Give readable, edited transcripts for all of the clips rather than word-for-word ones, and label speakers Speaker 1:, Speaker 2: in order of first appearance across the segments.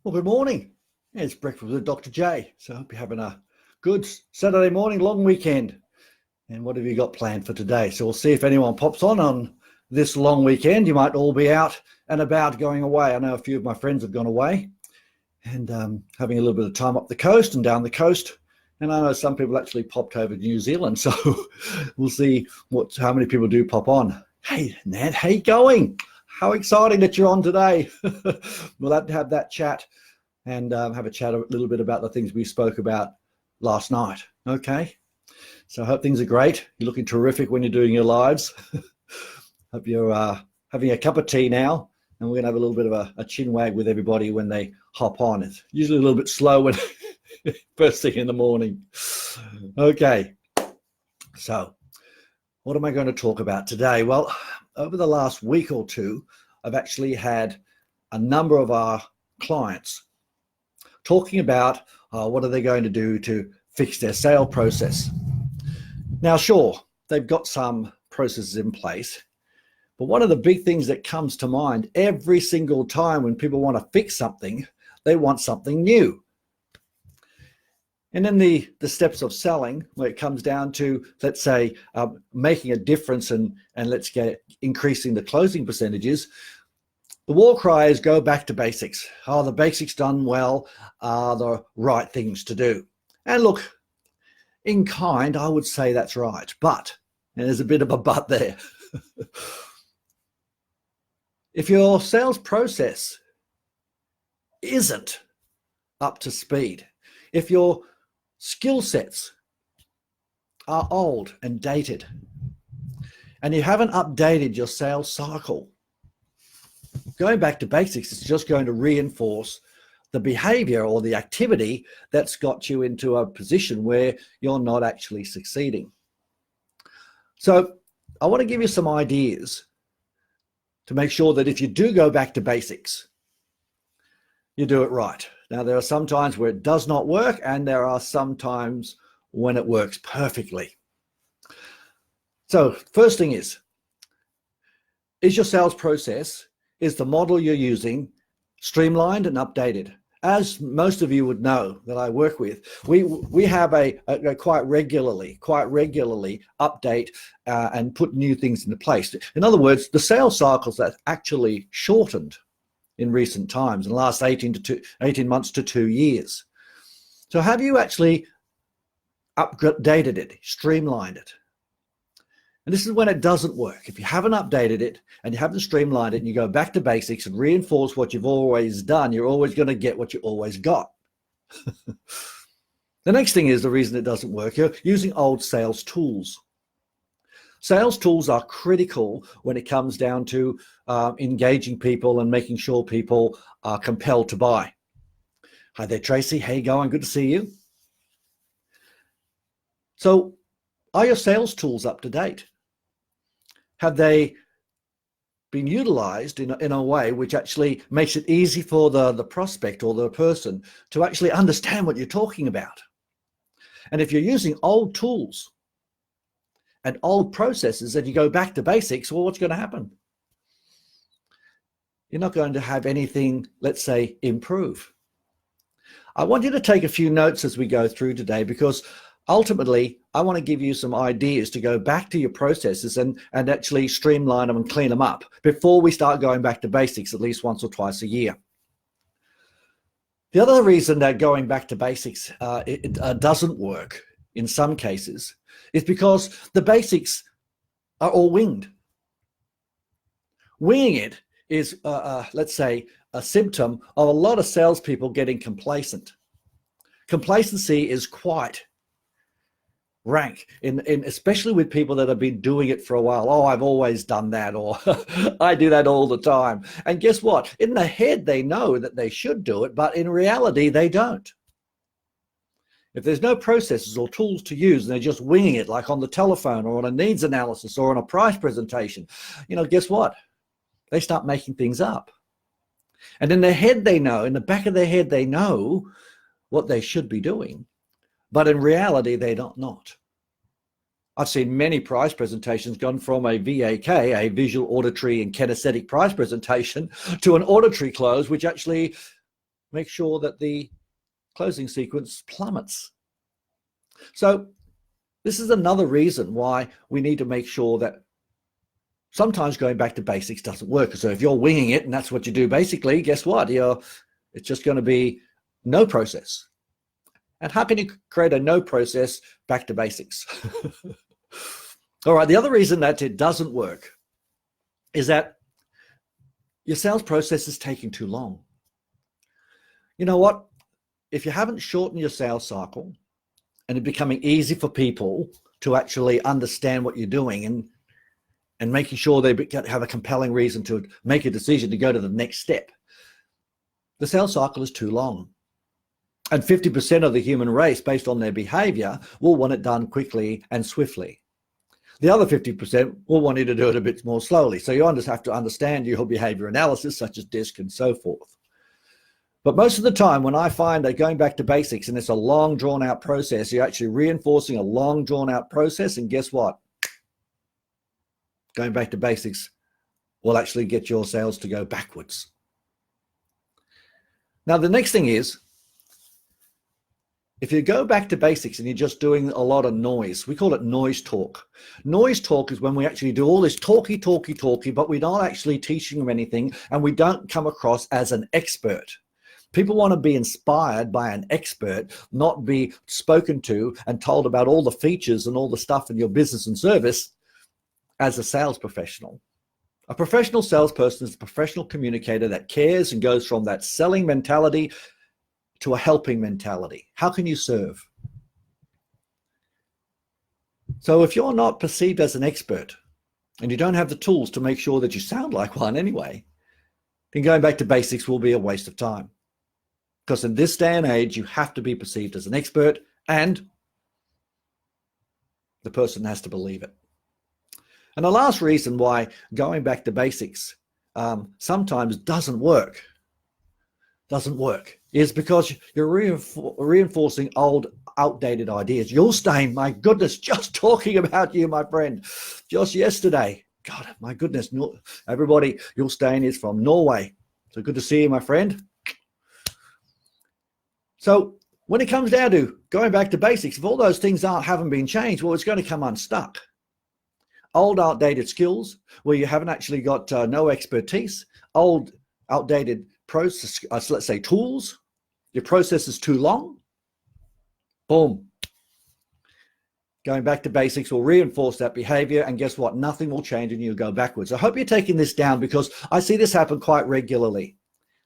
Speaker 1: Well, good morning. It's breakfast with Dr. J. So I hope you're having a good Saturday morning, long weekend. And what have you got planned for today? So we'll see if anyone pops on this long weekend. You might all be out and about going away. I know a few of my friends have gone away and having a little bit of time up the coast and down the coast. And I know some people actually popped over to New Zealand. So we'll see how many people do pop on. Hey, Nat, how you going? How exciting that you're on today. We'll have to have that chat and have a chat a little bit about the things we spoke about last night. Okay. So I hope things are great. You're looking terrific when you're doing your lives. Hope you're having a cup of tea now, and we're going to have a little bit of a chin wag with everybody when they hop on. It's usually a little bit slow when first thing in the morning. Okay. So what am I going to talk about today? Well, over the last week or two, I've actually had a number of our clients talking about what are they going to do to fix their sale process. Now, sure, they've got some processes in place, but one of the big things that comes to mind every single time when people want to fix something, they want something new. And then the steps of selling, where it comes down to, let's say, making a difference and let's get increasing the closing percentages, the war cry is go back to basics. Are the basics done well? Are the right things to do? And look, in kind, I would say that's right. But, and there's a bit of a but there. If your sales process isn't up to speed, if your skill sets are old and dated, and you haven't updated your sales cycle, going back to basics is just going to reinforce the behavior or the activity that's got you into a position where you're not actually succeeding. So I want to give you some ideas to make sure that if you do go back to basics, you do it right. Now, there are some times where it does not work, and there are some times when it works perfectly. So first thing is your sales process, is the model you're using streamlined and updated? As most of you would know that I work with, we have a quite regularly update and put new things into place. In other words, the sales cycles have actually shortened in recent times, in the last 18 months to 2 years. So have you actually updated it, streamlined it? And this is when it doesn't work. If you haven't updated it and you haven't streamlined it and you go back to basics and reinforce what you've always done, you're always going to get what you always got. The next thing is the reason it doesn't work. You're using old sales tools. Sales tools are critical when it comes down to engaging people and making sure people are compelled to buy. Hi there, Tracy. How you going? Good to see you. So are your sales tools up to date? Have they been utilized in a way which actually makes it easy for the prospect or the person to actually understand what you're talking about? And if you're using old tools and old processes and you go back to basics, well, what's going to happen? You're not going to have anything, let's say, improve. I want you to take a few notes as we go through today, because ultimately, I want to give you some ideas to go back to your processes and actually streamline them and clean them up before we start going back to basics at least once or twice a year. The other reason that going back to basics doesn't work in some cases is because the basics are all winged. Winging it is, let's say, a symptom of a lot of salespeople getting complacent. Complacency is quite rank, especially with people that have been doing it for a while. Oh, I've always done that, or I do that all the time. And guess what? In their head, they know that they should do it, but in reality, they don't. If there's no processes or tools to use, and they're just winging it, like on the telephone or on a needs analysis or on a price presentation, guess what? They start making things up. And in their head, they know, in the back of their head, they know what they should be doing. But in reality, they're not. I've seen many price presentations gone from a VAK, a visual, auditory, and kinesthetic price presentation, to an auditory close, which actually make sure that the closing sequence plummets. So this is another reason why we need to make sure that sometimes going back to basics doesn't work. So if you're winging it and that's what you do basically, guess what? It's just going to be no process. And how can you create a no process back to basics? All right, the other reason that it doesn't work is that your sales process is taking too long. You know what? If you haven't shortened your sales cycle and it becoming easy for people to actually understand what you're doing and making sure they have a compelling reason to make a decision to go to the next step, the sales cycle is too long. And 50% of the human race, based on their behavior, will want it done quickly and swiftly. The other 50% will want you to do it a bit more slowly. So you just have to understand your behavior analysis, such as DISC and so forth. But most of the time, when I find that going back to basics and it's a long, drawn-out process, you're actually reinforcing a long, drawn-out process. And guess what? Going back to basics will actually get your sales to go backwards. Now, the next thing is, if you go back to basics and you're just doing a lot of noise, we call it noise talk. Noise talk is when we actually do all this talky, but we're not actually teaching them anything and we don't come across as an expert. People want to be inspired by an expert, not be spoken to and told about all the features and all the stuff in your business and service as a sales professional. A professional salesperson is a professional communicator that cares and goes from that selling mentality to a helping mentality. How can you serve? So if you're not perceived as an expert and you don't have the tools to make sure that you sound like one anyway, then going back to basics will be a waste of time. Because in this day and age, you have to be perceived as an expert and the person has to believe it. And the last reason why going back to basics sometimes doesn't work is because you're reinforcing old, outdated ideas. Ulstein, my goodness, just talking about you, my friend, just yesterday. God, my goodness, everybody, Ulstein is from Norway. So good to see you, my friend. So when it comes down to going back to basics, if all those things haven't been changed, well, it's going to come unstuck. Old, outdated skills where you haven't actually got no expertise, old, outdated process, let's say tools, your process is too long, boom. Going back to basics will reinforce that behavior, and guess what? Nothing will change and you'll go backwards. I hope you're taking this down because I see this happen quite regularly.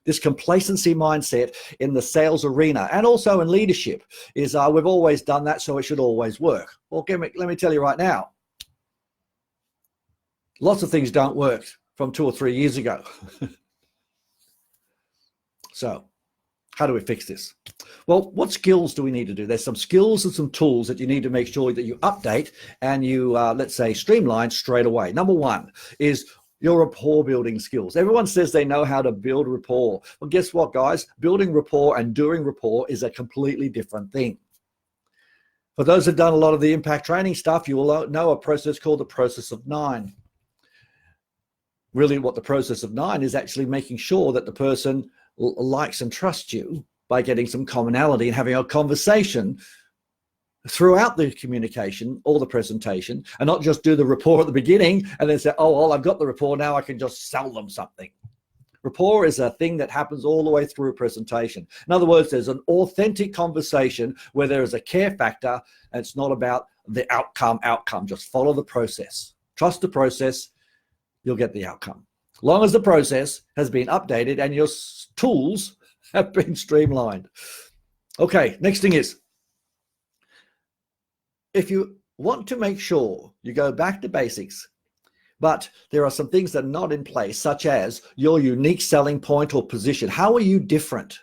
Speaker 1: This complacency mindset in the sales arena and also in leadership is we've always done that, so it should always work. Well, let me tell you right now, lots of things don't work from 2 or 3 years ago. So how do we fix this? Well, what skills do we need to do? There's some skills and some tools that you need to make sure that you update and you, let's say, streamline straight away. Number one is your rapport building skills. Everyone says they know how to build rapport. Well, guess what, guys? Building rapport and doing rapport is a completely different thing. For those who've done a lot of the impact training stuff, you will know a process called the process of 9. Really what the process of 9 is actually making sure that the person likes and trusts you by getting some commonality and having a conversation throughout the communication or the presentation, and not just do the rapport at the beginning and then say, oh, well, I've got the rapport, now I can just sell them something. Rapport is a thing that happens all the way through a presentation. In other words, there's an authentic conversation where there is a care factor and it's not about the outcome. Just follow the process. Trust the process, you'll get the outcome. As long as the process has been updated and your tools have been streamlined. Okay, next thing is, if you want to make sure you go back to basics, but there are some things that are not in place, such as your unique selling point or position. How are you different?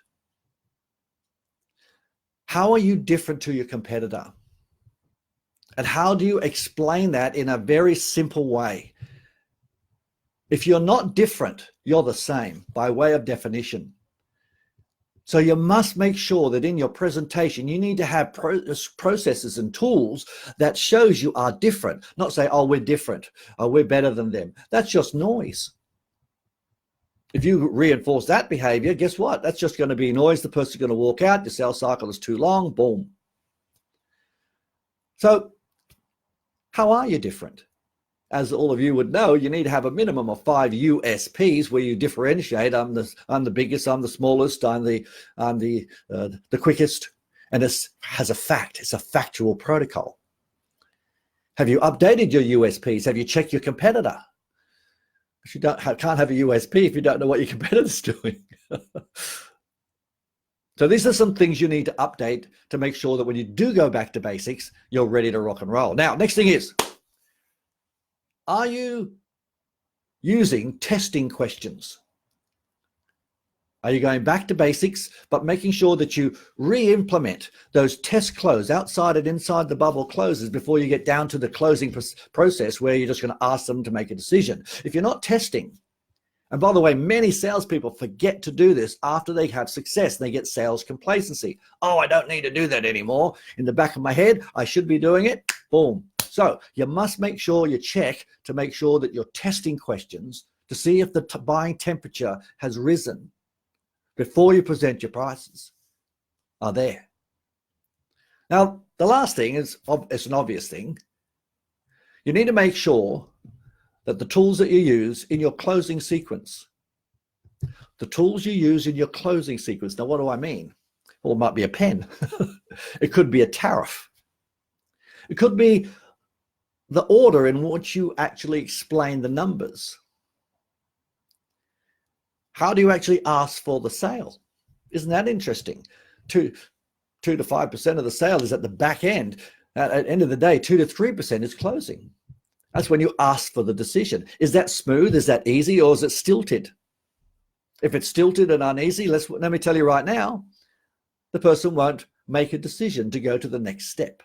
Speaker 1: How are you different to your competitor? And how do you explain that in a very simple way? If you're not different, you're the same by way of definition. So you must make sure that in your presentation, you need to have processes and tools that shows you are different, not say, oh, we're different, oh, we're better than them. That's just noise. If you reinforce that behavior, guess what? That's just going to be noise. The person's going to walk out. Your sales cycle is too long. Boom. So how are you different? As all of you would know, you need to have a minimum of 5 USPs where you differentiate. I'm the biggest, I'm the smallest, I'm the quickest. And this has a fact. It's a factual protocol. Have you updated your USPs? Have you checked your competitor? You can't have a USP if you don't know what your competitor's doing. So these are some things you need to update to make sure that when you do go back to basics, you're ready to rock and roll. Now, next thing is, are you using testing questions? Are you going back to basics, but making sure that you re-implement those test close outside and inside the bubble closes before you get down to the closing process where you're just going to ask them to make a decision? If you're not testing, and by the way, many salespeople forget to do this after they have success. They get sales complacency. Oh, I don't need to do that anymore. In the back of my head, I should be doing it. Boom. So you must make sure you check to make sure that you're testing questions to see if the buying temperature has risen before you present your prices are there. Now, the last thing is, it's an obvious thing. You need to make sure that the tools that you use in your closing sequence, now what do I mean? Well, it might be a pen. It could be a tariff. It could be the order in which you actually explain the numbers. How do you actually ask for the sale? Isn't that interesting? 2 to 5% of the sale is at the back end. At the end of the day, 2 to 3% is closing. That's when you ask for the decision. Is that smooth? Is that easy? Or is it stilted? If it's stilted and uneasy, let me tell you right now, the person won't make a decision to go to the next step.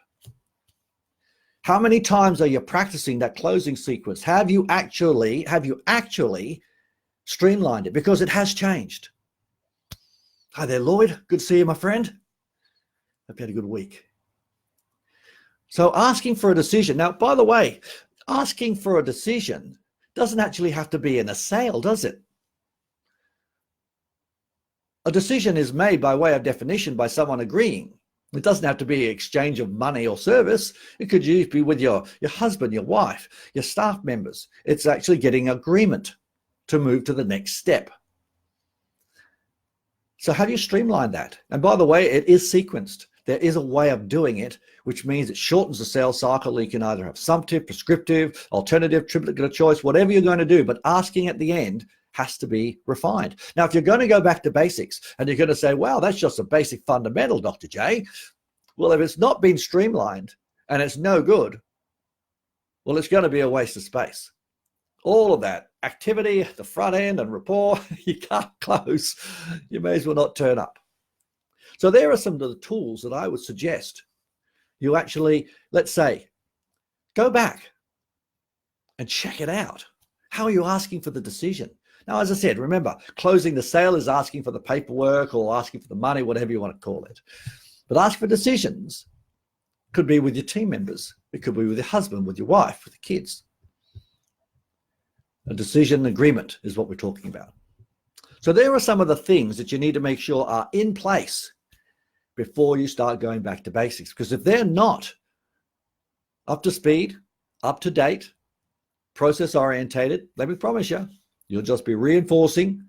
Speaker 1: How many times are you practicing that closing sequence? Have you actually streamlined it? Because it has changed. Hi there, Lloyd. Good to see you, my friend. Hope you had a good week. So asking for a decision. Now, by the way, asking for a decision doesn't actually have to be in a sale, does it? A decision is made by way of definition by someone agreeing. It doesn't have to be an exchange of money or service. It could usually be with your husband, your wife, your staff members. It's actually getting agreement to move to the next step. So have you streamlined that? And by the way, it is sequenced. There is a way of doing it, which means it shortens the sales cycle. You can either have assumptive, prescriptive, alternative, triplet of choice, whatever you're going to do, but asking at the end has to be refined. Now, if you're going to go back to basics and you're going to say, wow, that's just a basic fundamental, Dr. J. Well, if it's not been streamlined and it's no good, well, it's going to be a waste of space. All of that activity, the front end and rapport, you can't close. You may as well not turn up. So there are some of the tools that I would suggest you actually, let's say, go back and check it out. How are you asking for the decision? Now, as I said, remember, closing the sale is asking for the paperwork or asking for the money, whatever you want to call it. But ask for decisions. Could be with your team members. It could be with your husband, with your wife, with the kids. A decision agreement is what we're talking about. So there are some of the things that you need to make sure are in place before you start going back to basics. Because if they're not up to speed, up to date, process orientated, let me promise you, you'll just be reinforcing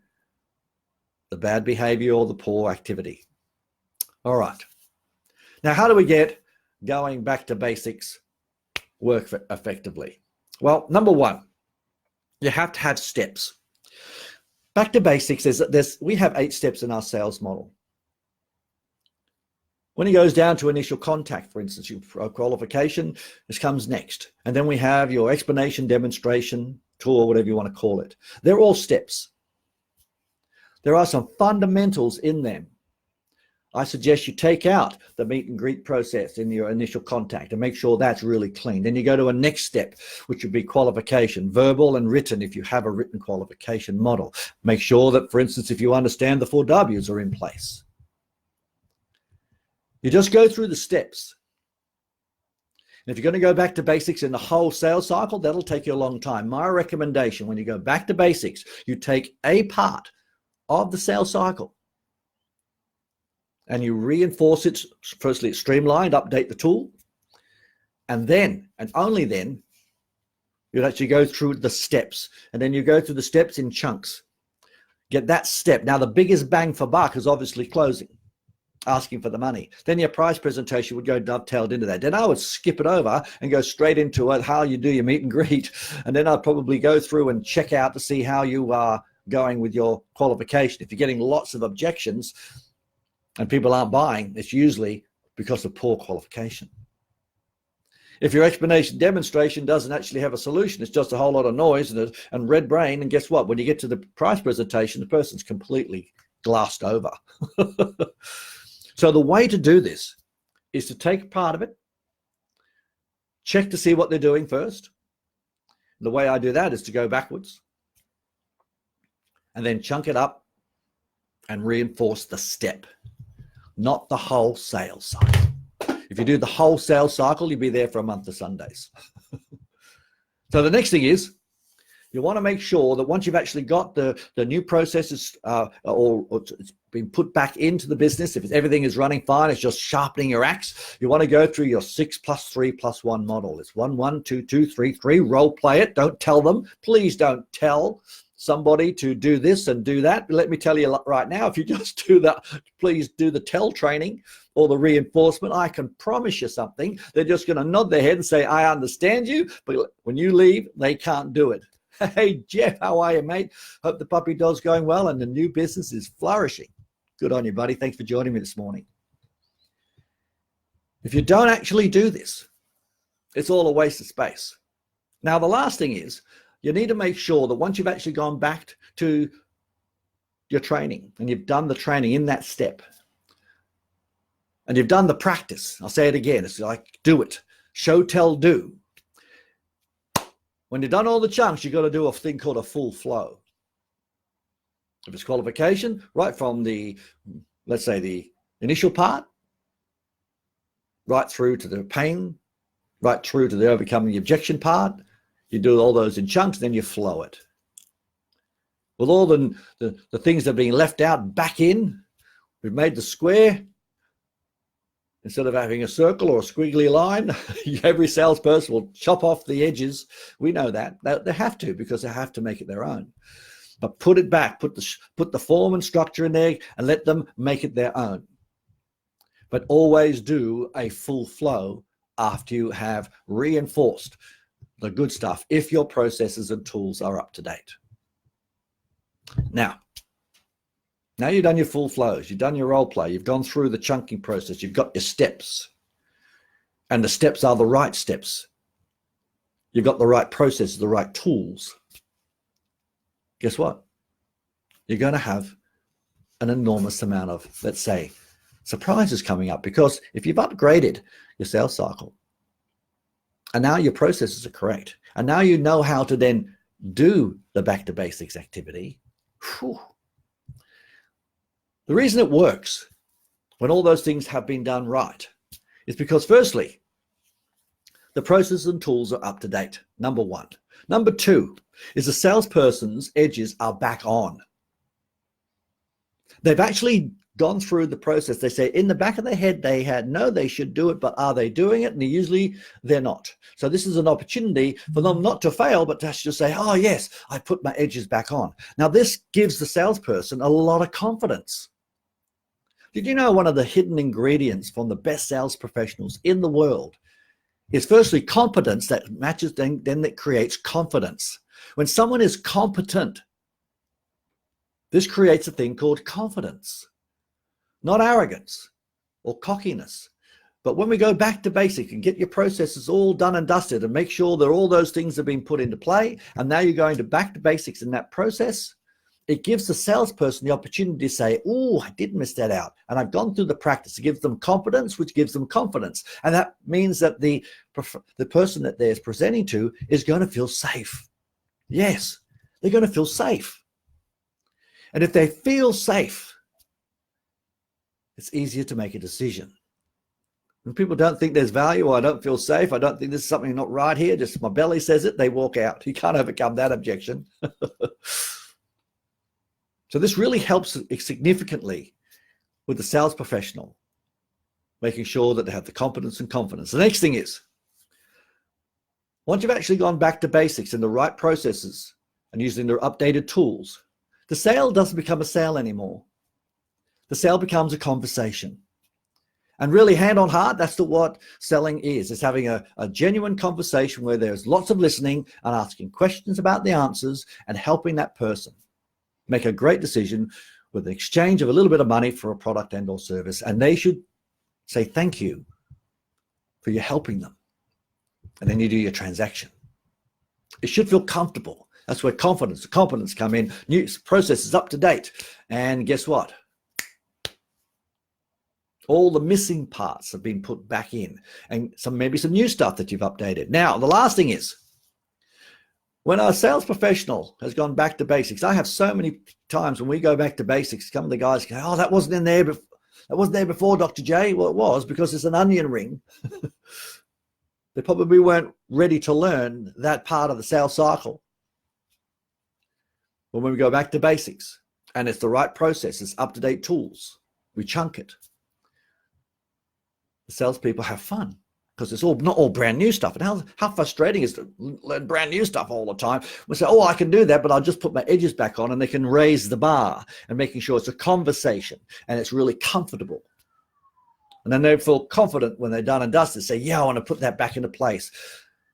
Speaker 1: the bad behavior or the poor activity. All right. Now, how do we get going back to basics work effectively? Well, number one, you have to have steps. Back to basics, we have 8 steps in our sales model. When it goes down to initial contact, for instance, your qualification, this comes next. And then we have your explanation, demonstration, tour, whatever you want to call it. They're all steps. There are some fundamentals in them. I suggest you take out the meet and greet process in your initial contact and make sure that's really clean. Then you go to a next step, which would be qualification, verbal and written if you have a written qualification model. Make sure that, for instance, if you understand the 4 W's are in place. You just go through the steps. If you're going to go back to basics in the whole sales cycle, that'll take you a long time. My recommendation, when you go back to basics, you take a part of the sales cycle and you reinforce it. Firstly, it's streamlined, update the tool. And then, and only then, you'd actually go through the steps. And then you go through the steps in chunks. Get that step. Now, the biggest bang for buck is obviously closing, asking for the money. Then your price presentation would go dovetailed into that. Then I would skip it over and go straight into it, how you do your meet and greet. And then I'd probably go through and check out to see how you are going with your qualification. If you're getting lots of objections and people aren't buying, it's usually because of poor qualification. If your explanation demonstration doesn't actually have a solution, it's just a whole lot of noise and red brain. And guess what? When you get to the price presentation, the person's completely glassed over. So the way to do this is to take part of it, check to see what they're doing first. The way I do that is to go backwards and then chunk it up and reinforce the step, not the whole sales cycle. If you do the whole sales cycle, you'll be there for a month of Sundays. So the next thing is, you want to make sure that once you've actually got the new processes or it's been put back into the business, if everything is running fine, it's just sharpening your axe, you want to go through your 6+3+1 model. It's 1, 1, 2, 2, 3, 3. Role play it. Don't tell them. Please don't tell somebody to do this and do that. But let me tell you right now, if you just do that, please do the tell training or the reinforcement. I can promise you something. They're just going to nod their head and say, I understand you. But when you leave, they can't do it. Hey, Jeff, how are you, mate? Hope the puppy dog's going well and the new business is flourishing. Good on you, buddy. Thanks for joining me this morning. If you don't actually do this, it's all a waste of space. Now, the last thing is you need to make sure that once you've actually gone back to your training and you've done the training in that step and you've done the practice, I'll say it again, it's like do it, show, tell, do. When you've done all the chunks, you've got to do a thing called a full flow. If it's qualification, right from the, let's say the initial part, right through to the pain, right through to the overcoming the objection part, you do all those in chunks, then you flow it. With all the things that are being left out back in, we've made the square. Instead of having a circle or a squiggly line, every salesperson will chop off the edges. We know that. They have to because they have to make it their own. But put it back, put the form and structure in there and let them make it their own. But always do a full flow after you have reinforced the good stuff if your processes and tools are up to date. Now you've done your full flows, you've done your role play, you've gone through the chunking process, you've got your steps, and the steps are the right steps. You've got the right processes, the right tools. Guess what? You're going to have an enormous amount of, let's say, surprises coming up, because if you've upgraded your sales cycle and now your processes are correct, and now you know how to then do the back to basics activity, whew. The reason it works when all those things have been done right is because, firstly, the processes and tools are up to date, number one. Number two is the salesperson's edges are back on. They've actually gone through the process. They say in the back of their head, they should do it, but are they doing it? And usually they're not. So this is an opportunity for them not to fail, but to just say, oh yes, I put my edges back on. Now this gives the salesperson a lot of confidence. Did you know one of the hidden ingredients from the best sales professionals in the world is firstly competence that matches, then that creates confidence. When someone is competent, this creates a thing called confidence, not arrogance or cockiness. But when we go back to basic and get your processes all done and dusted and make sure that all those things have been put into play, and now you're going to back to basics in that process, it gives the salesperson the opportunity to say, oh, I did miss that out. And I've gone through the practice. It gives them confidence, which gives them confidence. And that means that the person that they're presenting to is going to feel safe. Yes, they're going to feel safe. And if they feel safe, it's easier to make a decision. When people don't think there's value, or I don't feel safe, I don't think there's something not right here, just my belly says it, they walk out. You can't overcome that objection. So this really helps significantly with the sales professional, making sure that they have the competence and confidence. The next thing is, once you've actually gone back to basics and the right processes and using the updated tools, the sale doesn't become a sale anymore. The sale becomes a conversation. And really, hand on heart, that's what selling is. It's having a genuine conversation where there's lots of listening and asking questions about the answers and helping that person make a great decision with the exchange of a little bit of money for a product and or service. And they should say thank you for you helping them. And then you do your transaction. It should feel comfortable. That's where confidence, competence come in. New processes up to date. And guess what? All the missing parts have been put back in, and maybe some new stuff that you've updated. Now, the last thing is, when a sales professional has gone back to basics, I have so many times when we go back to basics, some of the guys go, oh, that wasn't in there, that wasn't there before, Dr. J. Well, it was, because it's an onion ring. They probably weren't ready to learn that part of the sales cycle. But when we go back to basics, and it's the right process, it's up-to-date tools, we chunk it. The salespeople have fun because it's not all brand new stuff. And how frustrating is to learn brand new stuff all the time? We say, oh, I can do that, but I'll just put my edges back on, and they can raise the bar and making sure it's a conversation and it's really comfortable. And then they feel confident when they're done and dusted, say, yeah, I want to put that back into place.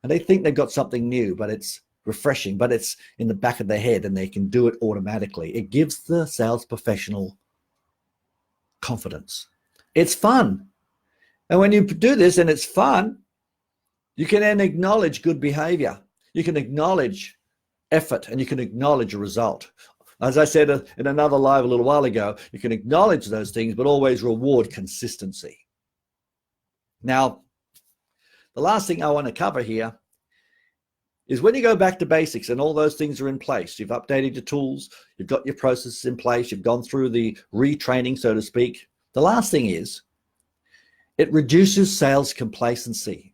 Speaker 1: And they think they've got something new, but it's refreshing, but it's in the back of their head and they can do it automatically. It gives the sales professional confidence. It's fun. And when you do this and it's fun, you can then acknowledge good behavior. You can acknowledge effort, and you can acknowledge a result. As I said in another live a little while ago, you can acknowledge those things, but always reward consistency. Now, the last thing I want to cover here is when you go back to basics and all those things are in place, you've updated your tools, you've got your processes in place, you've gone through the retraining, so to speak. The last thing is, it reduces sales complacency.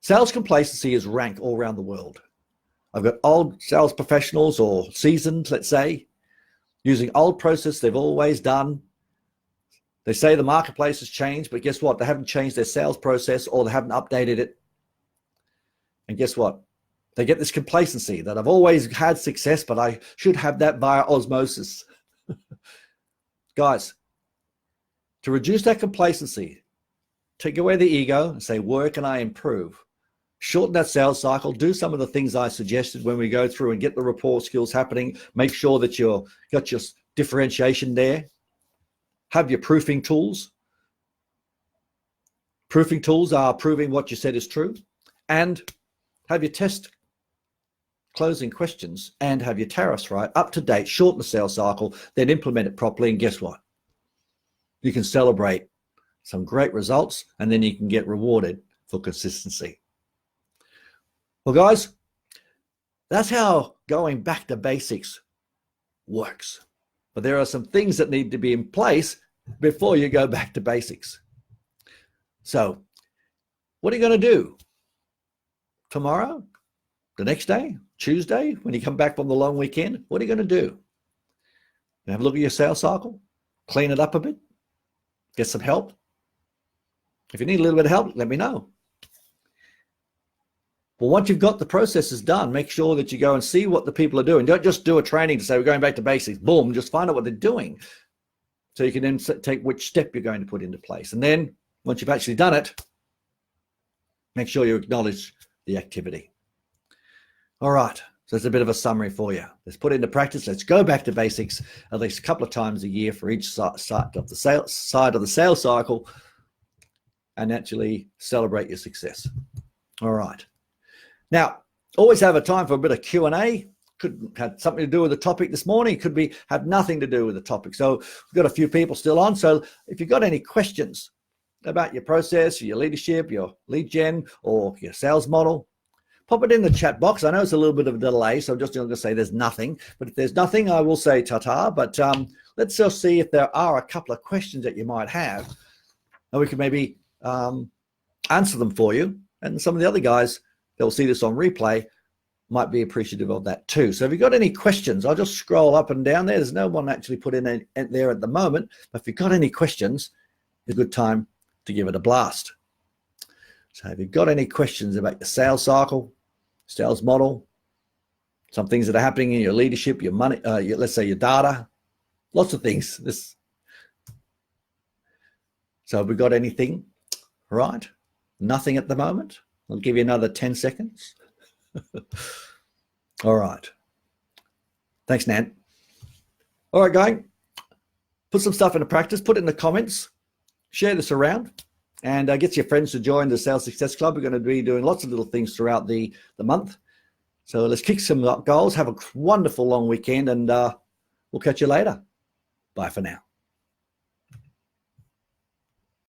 Speaker 1: Sales complacency is rank all around the world. I've got old sales professionals, or seasoned, let's say, using old process they've always done. They say the marketplace has changed, but guess what? They haven't changed their sales process, or they haven't updated it. And guess what? They get this complacency that I've always had success, but I should have that via osmosis. Guys, to reduce that complacency, take away the ego and say, where can I improve? Shorten that sales cycle, do some of the things I suggested when we go through and get the rapport skills happening. Make sure that you've got your differentiation there. Have your proofing tools. Proofing tools are proving what you said is true. And have your test closing questions and have your tariffs right, up to date, shorten the sales cycle, then implement it properly. And guess what? You can celebrate some great results, and then you can get rewarded for consistency. Well, guys, that's how going back to basics works. But there are some things that need to be in place before you go back to basics. So what are you going to do tomorrow, the next day, Tuesday, when you come back from the long weekend? What are you going to do? Have a look at your sales cycle, clean it up a bit, get some help. If you need a little bit of help, let me know. But once you've got the processes done, make sure that you go and see what the people are doing. Don't just do a training to say, we're going back to basics. Boom, just find out what they're doing. So you can then take which step you're going to put into place. And then once you've actually done it, make sure you acknowledge the activity. All right, so it's a bit of a summary for you. Let's put it into practice. Let's go back to basics at least a couple of times a year for each side of the sales cycle, and actually celebrate your success. All right. Now, always have a time for a bit of Q&A. Could have something to do with the topic this morning. Could have nothing to do with the topic. So we've got a few people still on. So if you've got any questions about your process, your leadership, your lead gen, or your sales model, pop it in the chat box. I know it's a little bit of a delay, so I'm just going to say there's nothing. But if there's nothing, I will say ta-ta. But let's just see if there are a couple of questions that you might have. And we can maybe answer them for you. And some of the other guys that will see this on replay might be appreciative of that too. So if you've got any questions, I'll just scroll up and down there. There's no one actually put in there at the moment. But if you've got any questions, it's a good time to give it a blast. So if you've got any questions about your sales cycle, sales model, some things that are happening in your leadership, your money, let's say your data, lots of things. So have we got anything? Right? Nothing at the moment. I'll give you another 10 seconds. All right. Thanks, Nan. All right, gang. Put some stuff into practice. Put it in the comments. Share this around. And get your friends to join the Sales Success Club. We're going to be doing lots of little things throughout the month. So let's kick some goals. Have a wonderful long weekend. And we'll catch you later. Bye for now.